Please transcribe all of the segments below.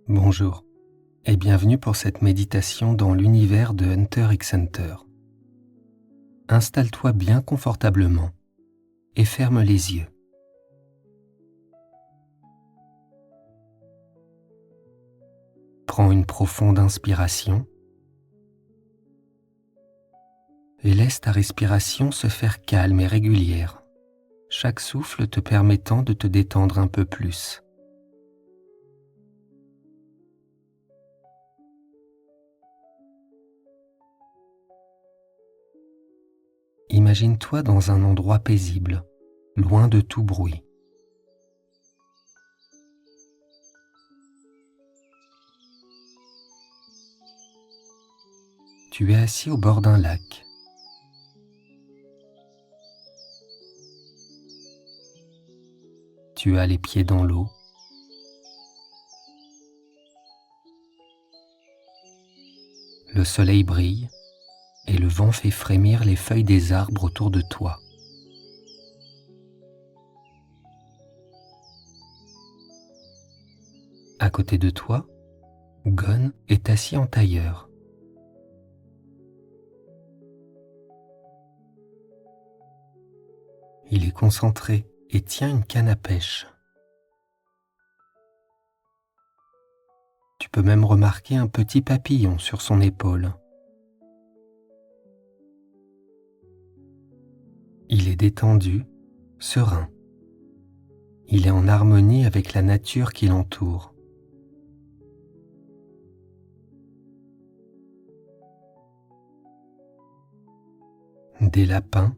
Bonjour et bienvenue pour cette méditation dans l'univers de Hunter x Hunter. Installe-toi bien confortablement et ferme les yeux. Prends une profonde inspiration et laisse ta respiration se faire calme et régulière, chaque souffle te permettant de te détendre un peu plus. Imagine-toi dans un endroit paisible, loin de tout bruit. Tu es assis au bord d'un lac. Tu as les pieds dans l'eau. Le soleil brille et le vent fait frémir les feuilles des arbres autour de toi. À côté de toi, Gon est assis en tailleur. Il est concentré et tient une canne à pêche. Tu peux même remarquer un petit papillon sur son épaule. Il est détendu, serein. Il est en harmonie avec la nature qui l'entoure. Des lapins,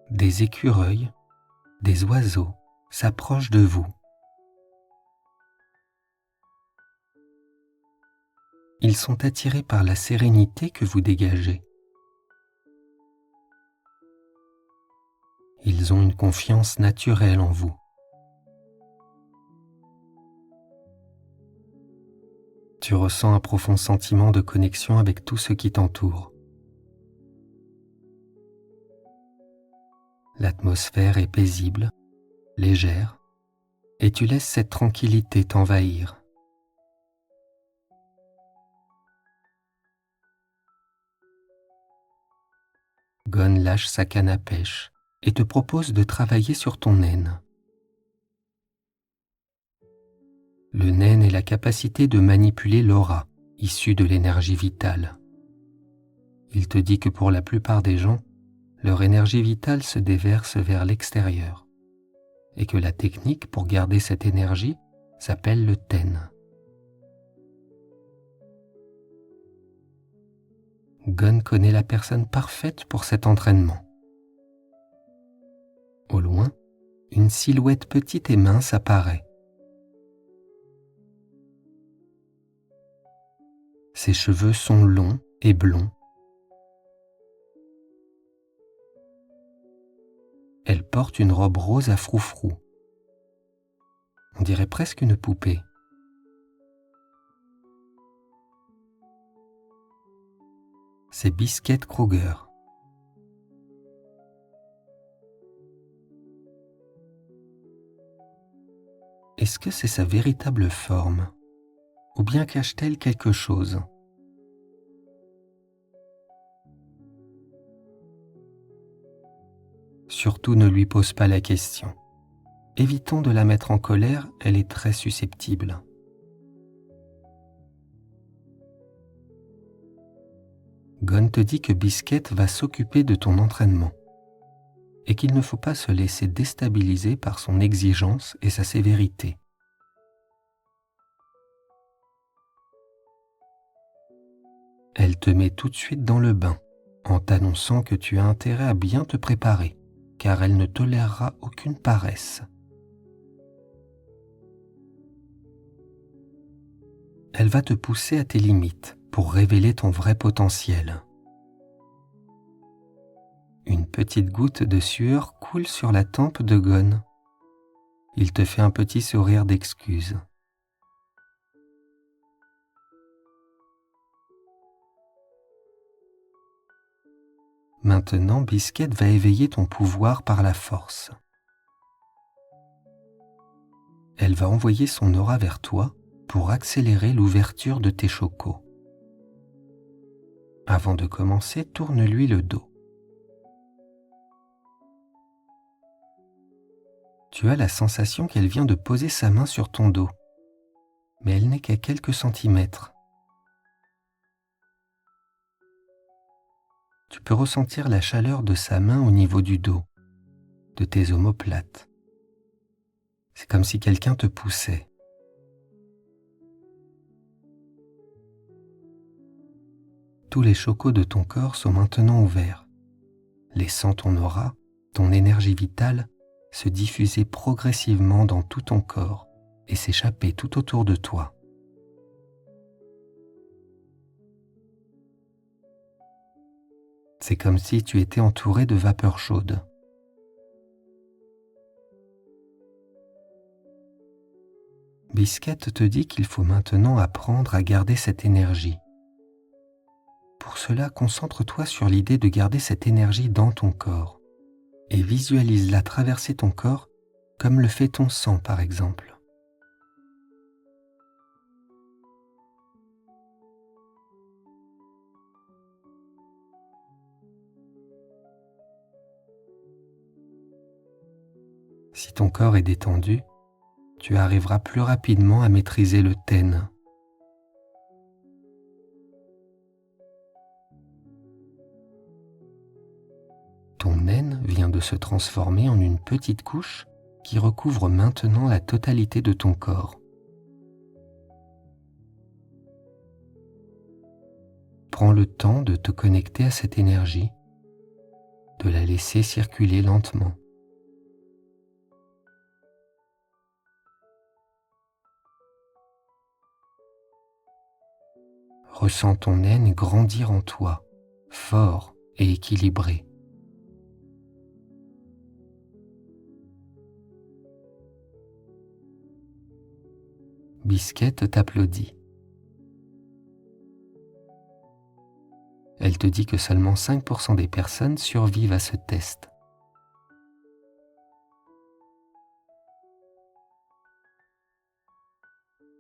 des écureuils, des oiseaux s'approchent de vous. Ils sont attirés par la sérénité que vous dégagez. Ils ont une confiance naturelle en vous. Tu ressens un profond sentiment de connexion avec tout ce qui t'entoure. L'atmosphère est paisible, légère, et tu laisses cette tranquillité t'envahir. Gon lâche sa canne à pêche et te propose de travailler sur ton naine. Le naine est la capacité de manipuler l'aura, issue de l'énergie vitale. Il te dit que pour la plupart des gens, leur énergie vitale se déverse vers l'extérieur et que la technique pour garder cette énergie s'appelle le ten. Gon connaît la personne parfaite pour cet entraînement. Au loin, une silhouette petite et mince apparaît. Ses cheveux sont longs et blonds. Elle porte une robe rose à froufrou. On dirait presque une poupée. C'est Biscuit Kruger. Est-ce que c'est sa véritable forme? Ou bien cache-t-elle quelque chose? Surtout ne lui pose pas la question. Évitons de la mettre en colère, elle est très susceptible. Gon te dit que Biscuit va s'occuper de ton entraînement et qu'il ne faut pas se laisser déstabiliser par son exigence et sa sévérité. Elle te met tout de suite dans le bain en t'annonçant que tu as intérêt à bien te préparer car elle ne tolérera aucune paresse. Elle va te pousser à tes limites pour révéler ton vrai potentiel. Une petite goutte de sueur coule sur la tempe de Gon. Il te fait un petit sourire d'excuse. Maintenant, Biscuit va éveiller ton pouvoir par la force. Elle va envoyer son aura vers toi pour accélérer l'ouverture de tes chokos. Avant de commencer, tourne-lui le dos. Tu as la sensation qu'elle vient de poser sa main sur ton dos, mais elle n'est qu'à quelques centimètres. Tu peux ressentir la chaleur de sa main au niveau du dos, de tes omoplates. C'est comme si quelqu'un te poussait. Tous les chokos de ton corps sont maintenant ouverts, laissant ton aura, ton énergie vitale, se diffuser progressivement dans tout ton corps et s'échapper tout autour de toi. C'est comme si tu étais entouré de vapeur chaude. Bisquette te dit qu'il faut maintenant apprendre à garder cette énergie. Pour cela, concentre-toi sur l'idée de garder cette énergie dans ton corps et visualise-la traverser ton corps comme le fait ton sang par exemple. Si ton corps est détendu, tu arriveras plus rapidement à maîtriser le ten. Ton naine vient de se transformer en une petite couche qui recouvre maintenant la totalité de ton corps. Prends le temps de te connecter à cette énergie, de la laisser circuler lentement. Ressens ton naine grandir en toi, fort et équilibré. Bisquette t'applaudit. Elle te dit que seulement 5% des personnes survivent à ce test.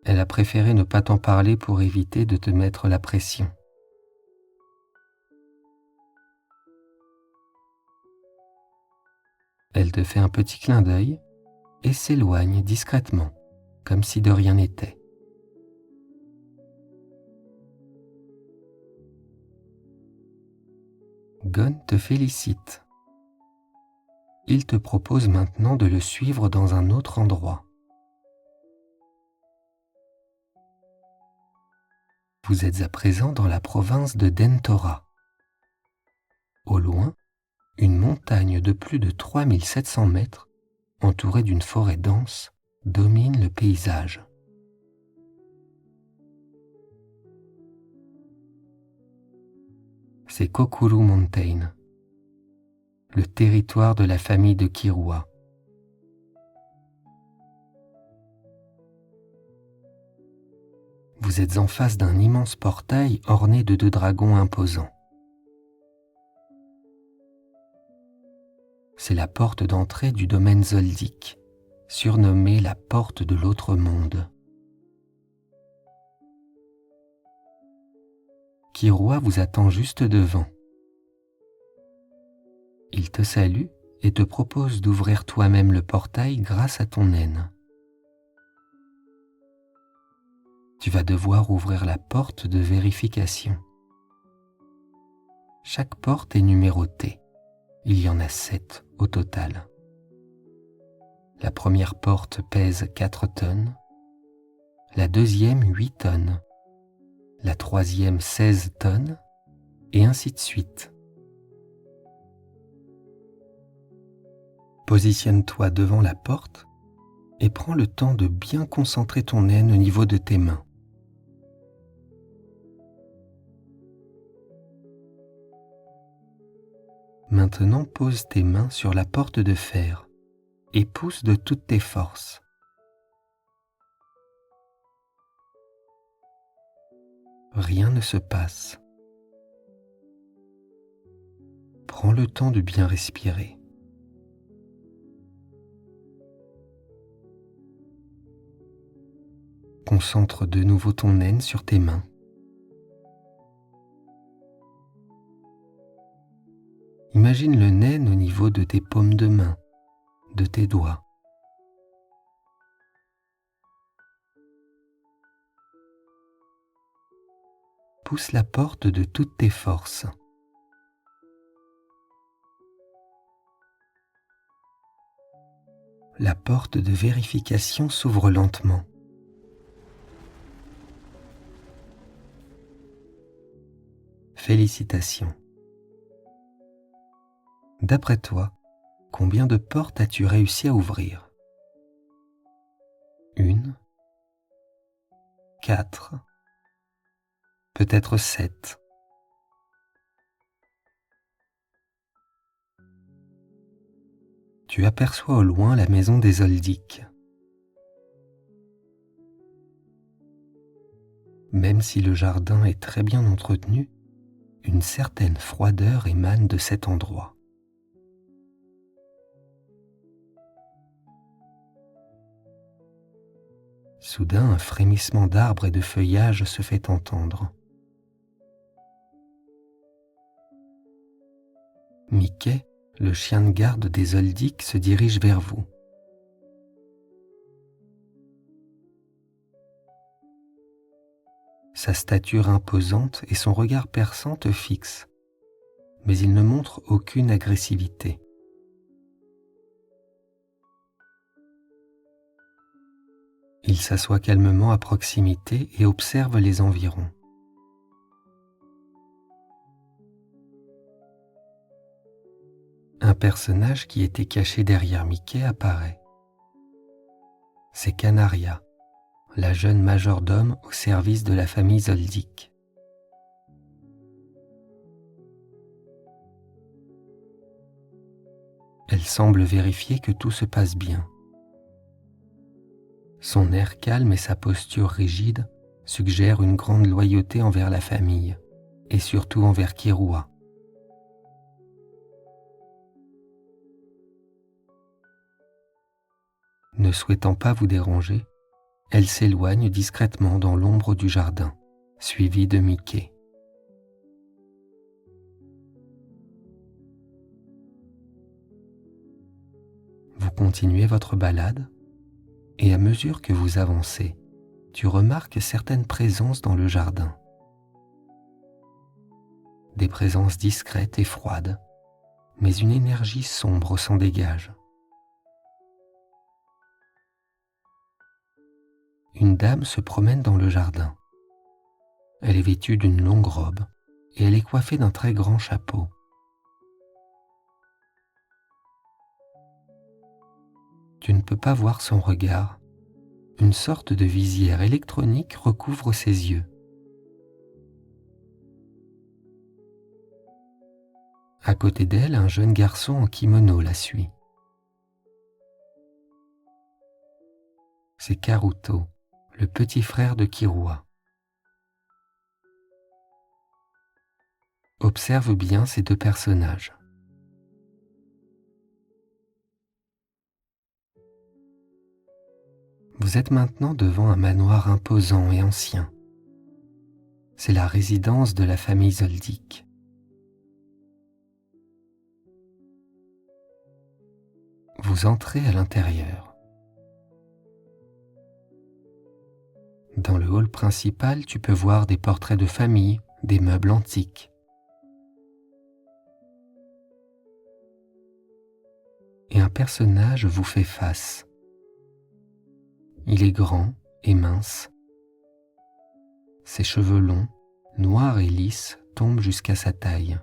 Elle a préféré ne pas t'en parler pour éviter de te mettre la pression. Elle te fait un petit clin d'œil et s'éloigne discrètement, comme si de rien n'était. Gon te félicite. Il te propose maintenant de le suivre dans un autre endroit. Vous êtes à présent dans la province de Dentora. Au loin, une montagne de plus de 3700 mètres, entourée d'une forêt dense, domine le paysage. C'est Kokuru Mountain, le territoire de la famille de Kirua. Vous êtes en face d'un immense portail orné de 2 dragons imposants. C'est la porte d'entrée du domaine Zoldyck, surnommée la porte de l'autre monde. Kirua vous attend juste devant. Il te salue et te propose d'ouvrir toi-même le portail grâce à ton naine. Tu vas devoir ouvrir la porte de vérification. Chaque porte est numérotée. Il y en a 7 au total. La première porte pèse 4 tonnes, la deuxième 8 tonnes, la troisième 16 tonnes, et ainsi de suite. Positionne-toi devant la porte et prends le temps de bien concentrer ton naine au niveau de tes mains. Maintenant, pose tes mains sur la porte de fer et pousse de toutes tes forces. Rien ne se passe. Prends le temps de bien respirer. Concentre de nouveau ton naine sur tes mains. Imagine le naine au niveau de tes paumes de main, de tes doigts. Pousse la porte de toutes tes forces. La porte de vérification s'ouvre lentement. Félicitations. D'après toi, combien de portes as-tu réussi à ouvrir? 1, 4, peut-être 7. Tu aperçois au loin la maison des Zoldyck. Même si le jardin est très bien entretenu, une certaine froideur émane de cet endroit. Soudain, un frémissement d'arbres et de feuillage se fait entendre. Mickey, le chien de garde des Zoldyck, se dirige vers vous. Sa stature imposante et son regard perçant te fixent, mais il ne montre aucune agressivité. Il s'assoit calmement à proximité et observe les environs. Un personnage qui était caché derrière Mickey apparaît. C'est Canaria, la jeune majordome au service de la famille Zoldyck. Elle semble vérifier que tout se passe bien. Son air calme et sa posture rigide suggèrent une grande loyauté envers la famille, et surtout envers Killua. Ne souhaitant pas vous déranger, elle s'éloigne discrètement dans l'ombre du jardin, suivie de Mickey. Vous continuez votre balade, et à mesure que vous avancez, tu remarques certaines présences dans le jardin. Des présences discrètes et froides, mais une énergie sombre s'en dégage. Une dame se promène dans le jardin. Elle est vêtue d'une longue robe et elle est coiffée d'un très grand chapeau. Tu ne peux pas voir son regard. Une sorte de visière électronique recouvre ses yeux. À côté d'elle, un jeune garçon en kimono la suit. C'est Karuto, le petit frère de Killua. Observe bien ces deux personnages. Vous êtes maintenant devant un manoir imposant et ancien. C'est la résidence de la famille Zoldyck. Vous entrez à l'intérieur. Dans le hall principal, tu peux voir des portraits de famille, des meubles antiques. Et un personnage vous fait face. Il est grand et mince. Ses cheveux longs, noirs et lisses, tombent jusqu'à sa taille.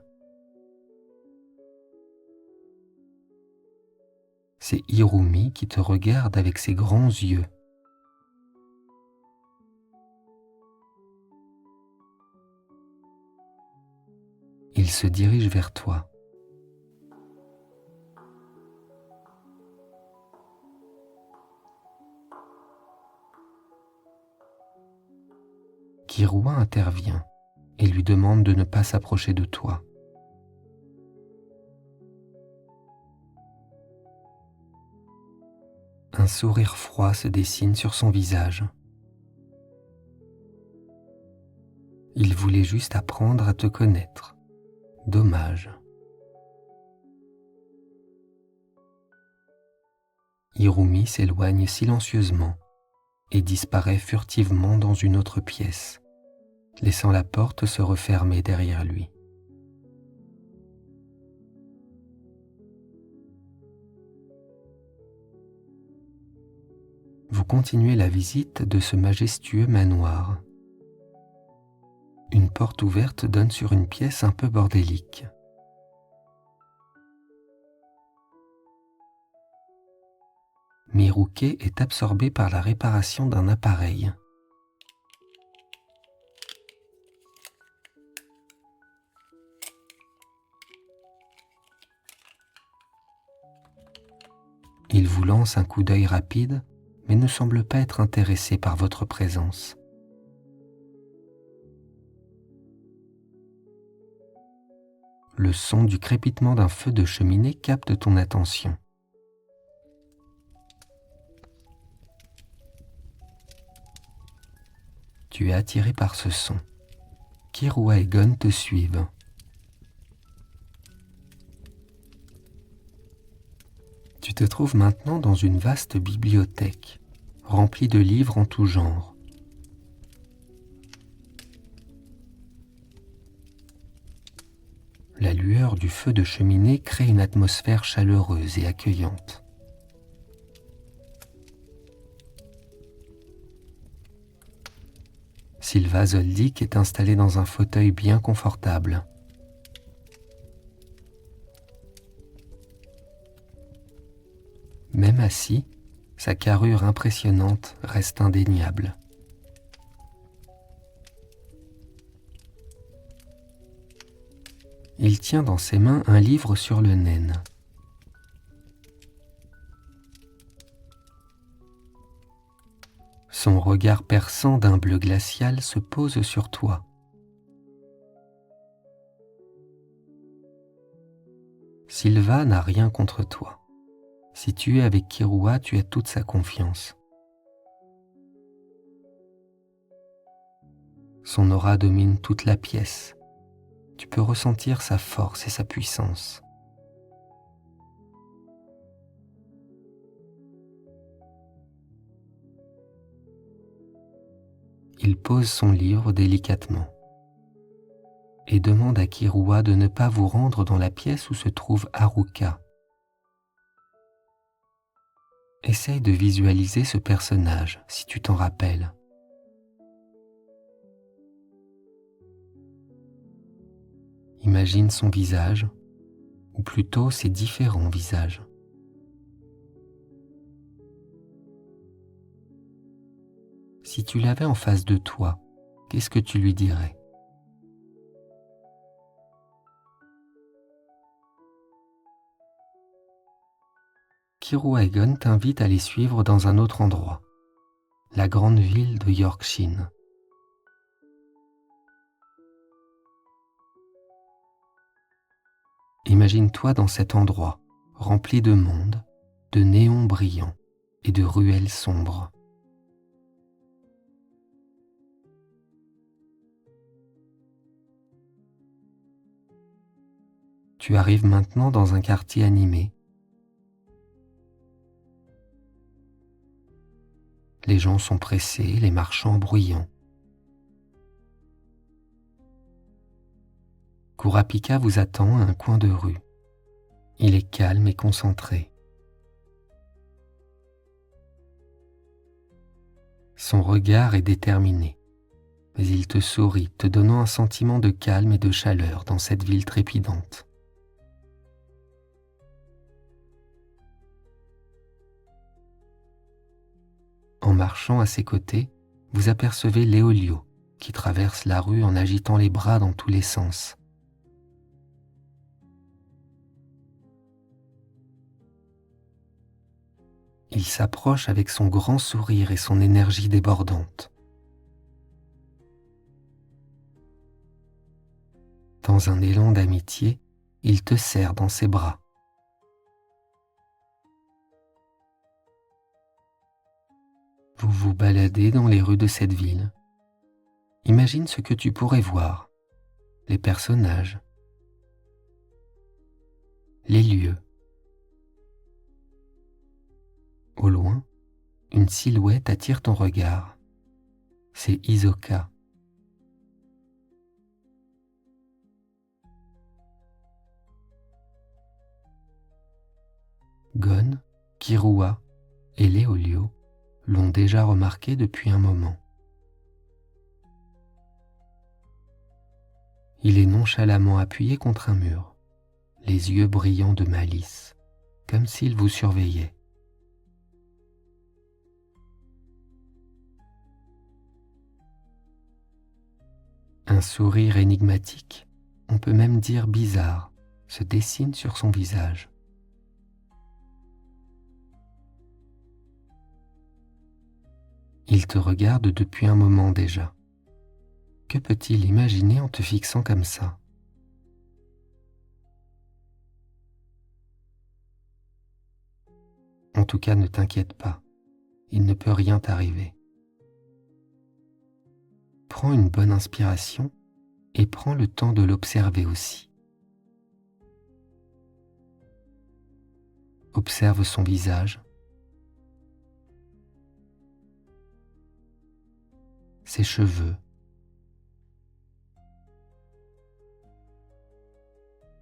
C'est Hirumi qui te regarde avec ses grands yeux. Il se dirige vers toi. Killua intervient et lui demande de ne pas s'approcher de toi. Un sourire froid se dessine sur son visage. Il voulait juste apprendre à te connaître. Dommage. Hirumi s'éloigne silencieusement et disparaît furtivement dans une autre pièce, laissant la porte se refermer derrière lui. Vous continuez la visite de ce majestueux manoir. Une porte ouverte donne sur une pièce un peu bordélique. Miruke est absorbé par la réparation d'un appareil. Il vous lance un coup d'œil rapide, mais ne semble pas être intéressé par votre présence. Le son du crépitement d'un feu de cheminée capte ton attention. Tu es attiré par ce son. Kirua et Gon te suivent. Tu te trouves maintenant dans une vaste bibliothèque, remplie de livres en tout genre. La lueur du feu de cheminée crée une atmosphère chaleureuse et accueillante. Sylva Zoldyck est installée dans un fauteuil bien confortable. Même assis, sa carrure impressionnante reste indéniable. Il tient dans ses mains un livre sur le naine. Son regard perçant d'un bleu glacial se pose sur toi. Sylva n'a rien contre toi. Si tu es avec Kirua, tu as toute sa confiance. Son aura domine toute la pièce. Tu peux ressentir sa force et sa puissance. Il pose son livre délicatement et demande à Kirua de ne pas vous rendre dans la pièce où se trouve Haruka. Essaye de visualiser ce personnage, si tu t'en rappelles. Imagine son visage, ou plutôt ses différents visages. Si tu l'avais en face de toi, qu'est-ce que tu lui dirais ? Kirua et Gon t'invitent à les suivre dans un autre endroit, la grande ville de Yorkshin. Imagine-toi dans cet endroit, rempli de monde, de néons brillants et de ruelles sombres. Tu arrives maintenant dans un quartier animé. Les gens sont pressés, les marchands bruyants. Kurapika vous attend à un coin de rue. Il est calme et concentré. Son regard est déterminé, mais il te sourit, te donnant un sentiment de calme et de chaleur dans cette ville trépidante. En marchant à ses côtés, vous apercevez Léolio, qui traverse la rue en agitant les bras dans tous les sens. Il s'approche avec son grand sourire et son énergie débordante. Dans un élan d'amitié, il te serre dans ses bras. Vous vous baladez dans les rues de cette ville. Imagine ce que tu pourrais voir, les personnages, les lieux. Au loin, une silhouette attire ton regard. C'est Hisoka. Gon, Kirua et Léolio l'ont déjà remarqué depuis un moment. Il est nonchalamment appuyé contre un mur, les yeux brillants de malice, comme s'il vous surveillait. Un sourire énigmatique, on peut même dire bizarre, se dessine sur son visage. Il te regarde depuis un moment déjà. Que peut-il imaginer en te fixant comme ça? En tout cas, ne t'inquiète pas, il ne peut rien t'arriver. Prends une bonne inspiration et prends le temps de l'observer aussi. Observe son visage, ses cheveux,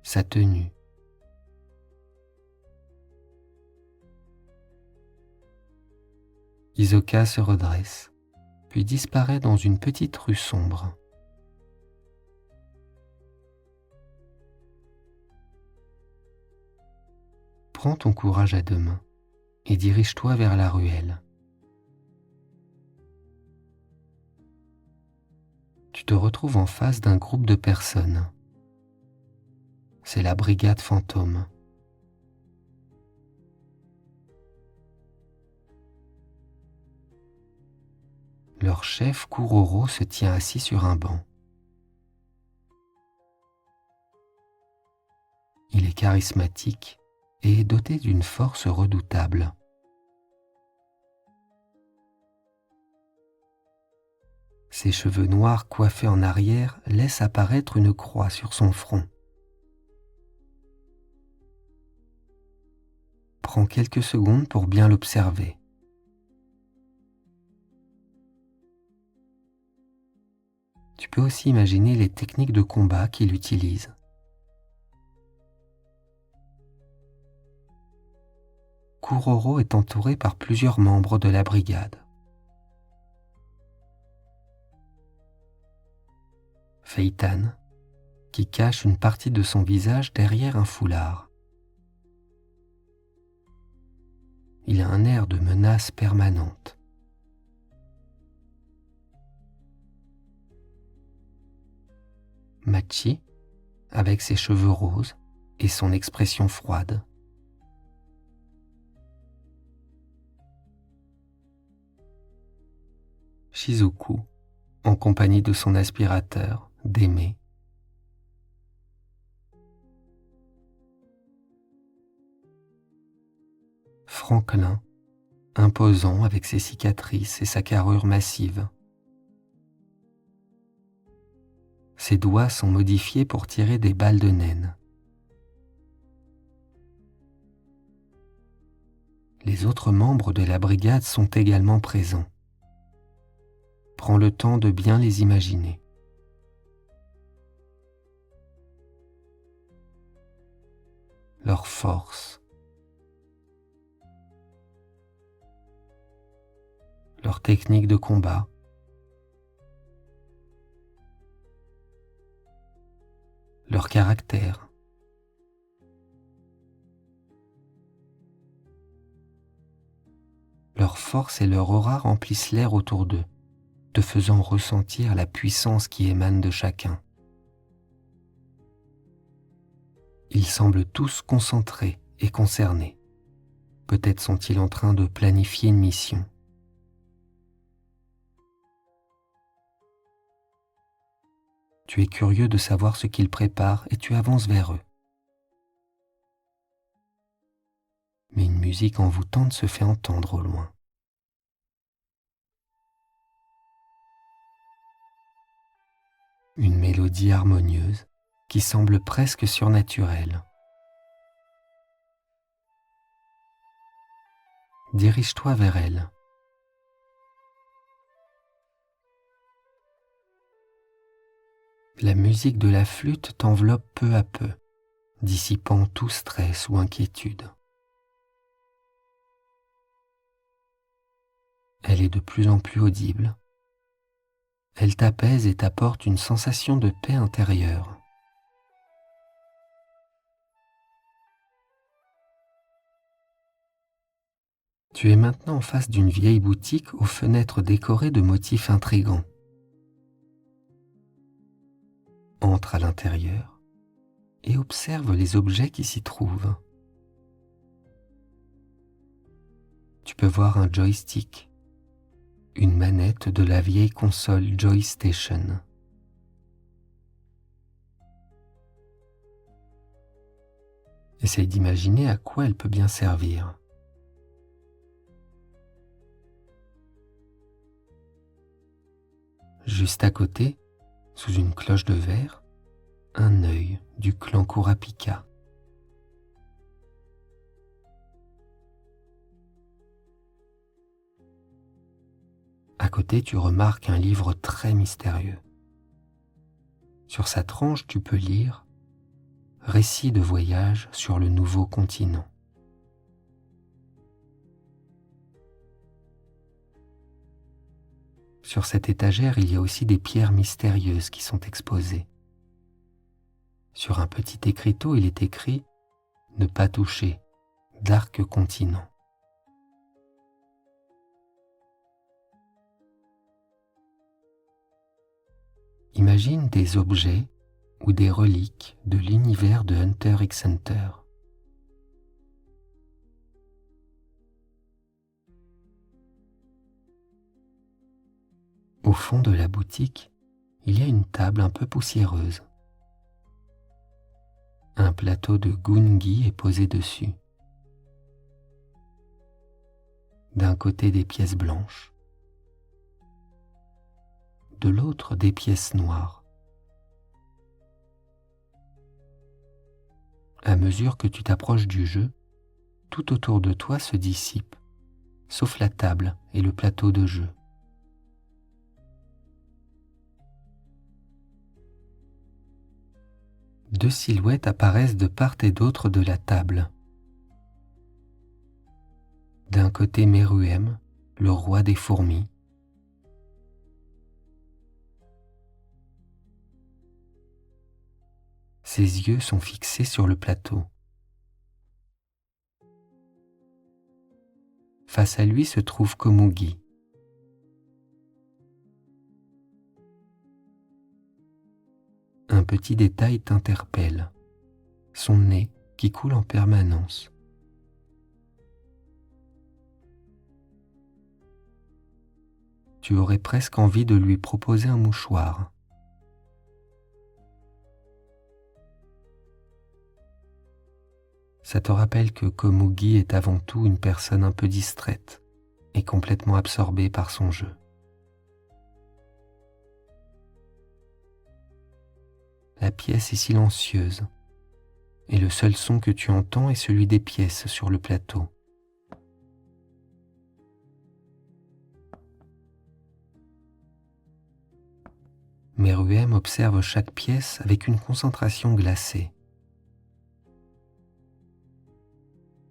sa tenue. Hisoka se redresse, puis disparaît dans une petite rue sombre. Prends ton courage à deux mains et dirige-toi vers la ruelle. Tu te retrouves en face d'un groupe de personnes. C'est la brigade fantôme. Leur chef Kuroro se tient assis sur un banc. Il est charismatique et est doté d'une force redoutable. Ses cheveux noirs coiffés en arrière laissent apparaître une croix sur son front. Prends quelques secondes pour bien l'observer. Tu peux aussi imaginer les techniques de combat qu'il utilise. Kuroro est entouré par plusieurs membres de la brigade. Feitan, qui cache une partie de son visage derrière un foulard. Il a un air de menace permanente. Machi, avec ses cheveux roses et son expression froide. Shizuku, en compagnie de son aspirateur, Démé. Franklin, imposant avec ses cicatrices et sa carrure massive. Ses doigts sont modifiés pour tirer des balles de naine. Les autres membres de la brigade sont également présents. Prends le temps de bien les imaginer. Leur force, leur technique de combat, leur caractère. Leur force et leur aura remplissent l'air autour d'eux, te faisant ressentir la puissance qui émane de chacun. Ils semblent tous concentrés et concernés. Peut-être sont-ils en train de planifier une mission. Tu es curieux de savoir ce qu'ils préparent et tu avances vers eux. Mais une musique envoûtante se fait entendre au loin. une mélodie harmonieuse qui semble presque surnaturelle. Dirige-toi vers elle. La musique de la flûte t'enveloppe peu à peu, dissipant tout stress ou inquiétude. Elle est de plus en plus audible. Elle t'apaise et t'apporte une sensation de paix intérieure. Tu es maintenant en face d'une vieille boutique aux fenêtres décorées de motifs intrigants. Entre à l'intérieur et observe les objets qui s'y trouvent. Tu peux voir un joystick, une manette de la vieille console Joystation. Essaye d'imaginer à quoi elle peut bien servir. Juste à côté, sous une cloche de verre, un œil du clan Kurapika. À côté, tu remarques un livre très mystérieux. Sur sa tranche, tu peux lire « Récit de voyage sur le nouveau continent ». Sur cette étagère, il y a aussi des pierres mystérieuses qui sont exposées. Sur un petit écriteau, il est écrit « Ne pas toucher, Dark Continent ». Imagine des objets ou des reliques de l'univers de Hunter x Hunter. Au fond de la boutique, il y a une table un peu poussiéreuse. Un plateau de gungi est posé dessus. D'un côté des pièces blanches, de l'autre des pièces noires. À mesure que tu t'approches du jeu, tout autour de toi se dissipe, sauf la table et le plateau de jeu. Deux silhouettes apparaissent de part et d'autre de la table. D'un côté Meruem, le roi des fourmis. Ses yeux sont fixés sur le plateau. Face à lui se trouve Komugi. Un petit détail t'interpelle, son nez qui coule en permanence. Tu aurais presque envie de lui proposer un mouchoir. Ça te rappelle que Komugi est avant tout une personne un peu distraite et complètement absorbée par son jeu. La pièce est silencieuse et le seul son que tu entends est celui des pièces sur le plateau. Meruem observe chaque pièce avec une concentration glacée.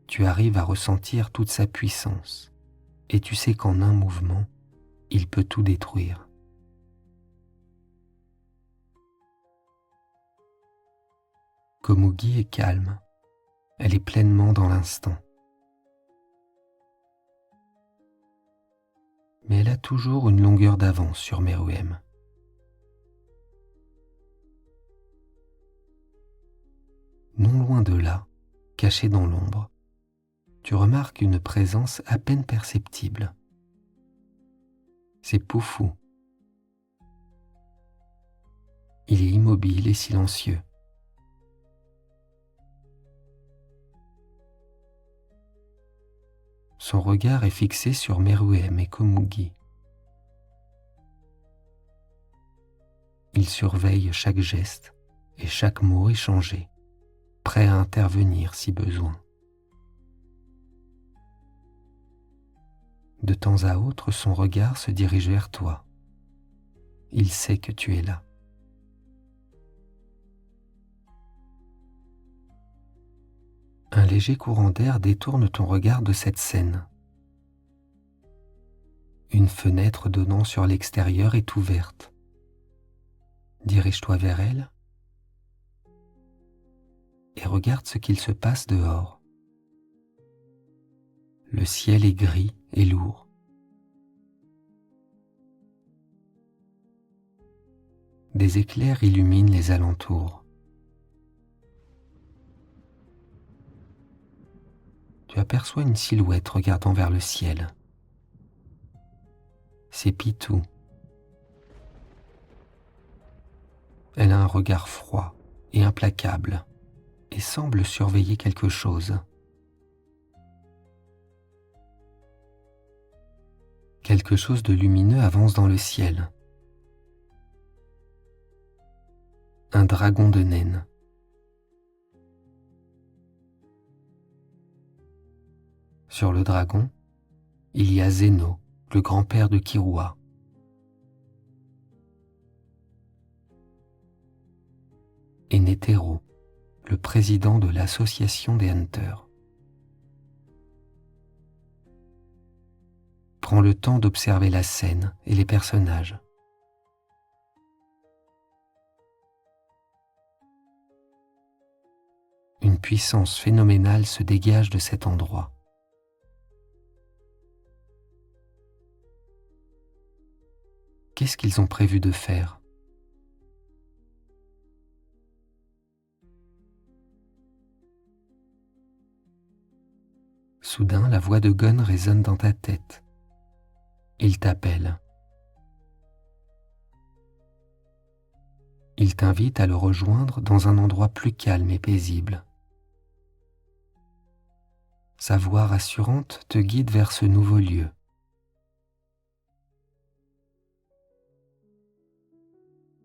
Tu arrives à ressentir toute sa puissance et tu sais qu'en un mouvement, il peut tout détruire. Komugi est calme, elle est pleinement dans l'instant. Mais elle a toujours une longueur d'avance sur Meruem. Non loin de là, caché dans l'ombre, tu remarques une présence à peine perceptible. C'est Poufou. Il est immobile et silencieux. Son regard est fixé sur Meruem et Komugi. Il surveille chaque geste et chaque mot échangé, prêt à intervenir si besoin. De temps à autre, son regard se dirige vers toi. Il sait que tu es là. Un léger courant d'air détourne ton regard de cette scène. Une fenêtre donnant sur l'extérieur est ouverte. Dirige-toi vers elle et regarde ce qu'il se passe dehors. Le ciel est gris et lourd. Des éclairs illuminent les alentours. Tu aperçois une silhouette regardant vers le ciel. C'est Pitou. Elle a un regard froid et implacable et semble surveiller quelque chose. Quelque chose de lumineux avance dans le ciel. Un dragon de naine. Sur le dragon, il y a Zeno, le grand-père de Kirua. Et Netero, le président de l'association des Hunters. Prends le temps d'observer la scène et les personnages. Une puissance phénoménale se dégage de cet endroit. Qu'est-ce qu'ils ont prévu de faire ? Soudain, la voix de Gon résonne dans ta tête. Il t'appelle. Il t'invite à le rejoindre dans un endroit plus calme et paisible. Sa voix rassurante te guide vers ce nouveau lieu.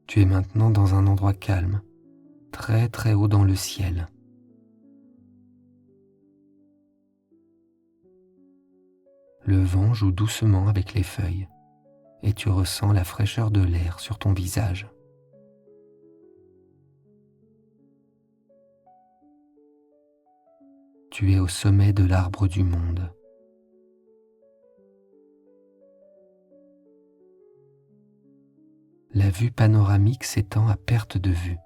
Tu es maintenant dans un endroit calme, très très haut dans le ciel. Le vent joue doucement avec les feuilles et tu ressens la fraîcheur de l'air sur ton visage. Tu es au sommet de l'arbre du monde. La vue panoramique s'étend à perte de vue.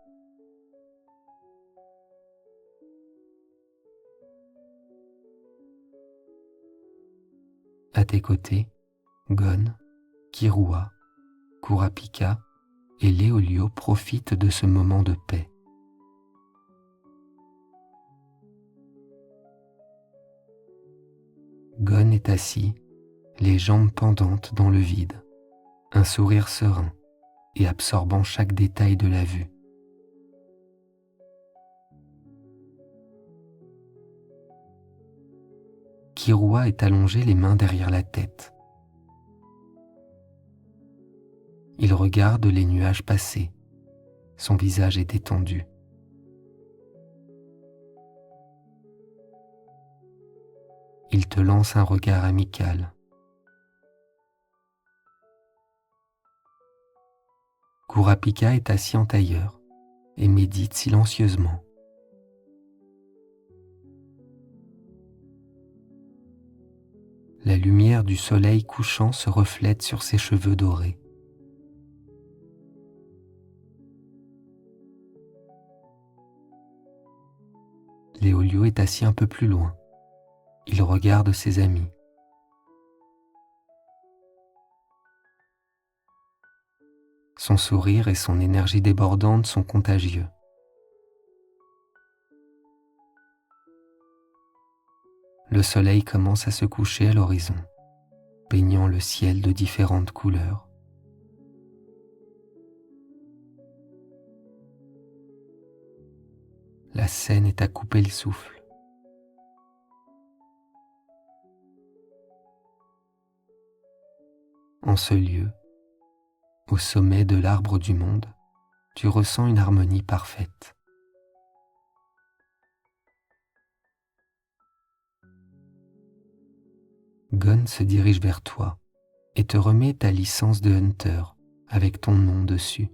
À tes côtés, Gon, Kirua, Kurapika et Léolio profitent de ce moment de paix. Gon est assis, les jambes pendantes dans le vide, un sourire serein et absorbant chaque détail de la vue. Kirua est allongé les mains derrière la tête. Il regarde les nuages passer. Son visage est détendu. Il te lance un regard amical. Kurapika est assis en tailleur et médite silencieusement. La lumière du soleil couchant se reflète sur ses cheveux dorés. Léolio est assis un peu plus loin. Il regarde ses amis. Son sourire et son énergie débordante sont contagieux. Le soleil commence à se coucher à l'horizon, peignant le ciel de différentes couleurs. La scène est à couper le souffle. En ce lieu, au sommet de l'arbre du monde, tu ressens une harmonie parfaite. Gon se dirige vers toi et te remet ta licence de Hunter avec ton nom dessus.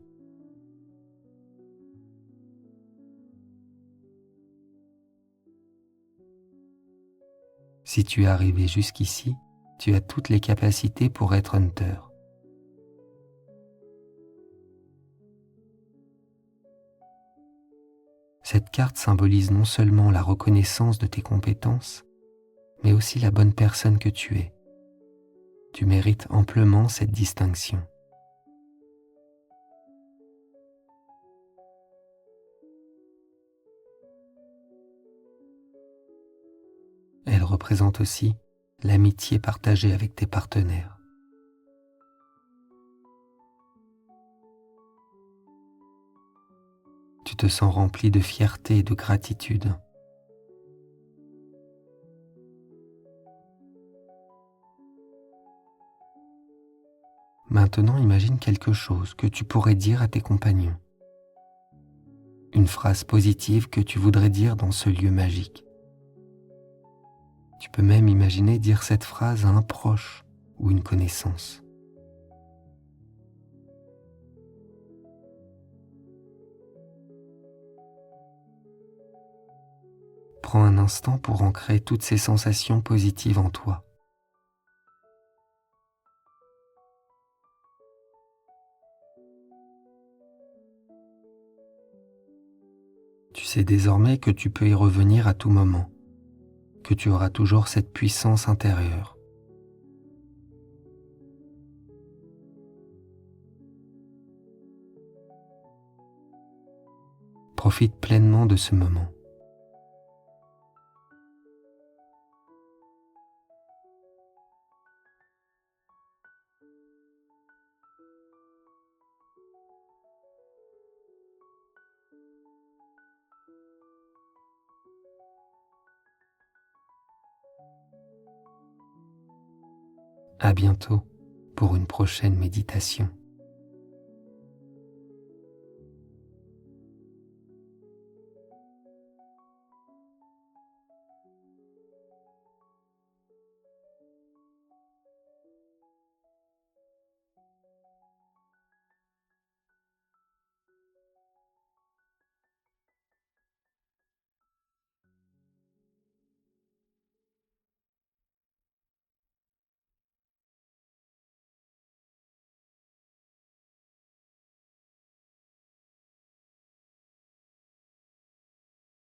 Si tu es arrivé jusqu'ici, tu as toutes les capacités pour être Hunter. Cette carte symbolise non seulement la reconnaissance de tes compétences, mais aussi la bonne personne que tu es. Tu mérites amplement cette distinction. Elle représente aussi l'amitié partagée avec tes partenaires. Tu te sens rempli de fierté et de gratitude. Maintenant, imagine quelque chose que tu pourrais dire à tes compagnons. Une phrase positive que tu voudrais dire dans ce lieu magique. Tu peux même imaginer dire cette phrase à un proche ou une connaissance. Prends un instant pour ancrer toutes ces sensations positives en toi. Tu sais désormais que tu peux y revenir à tout moment, que tu auras toujours cette puissance intérieure. Profite pleinement de ce moment. À bientôt pour une prochaine méditation.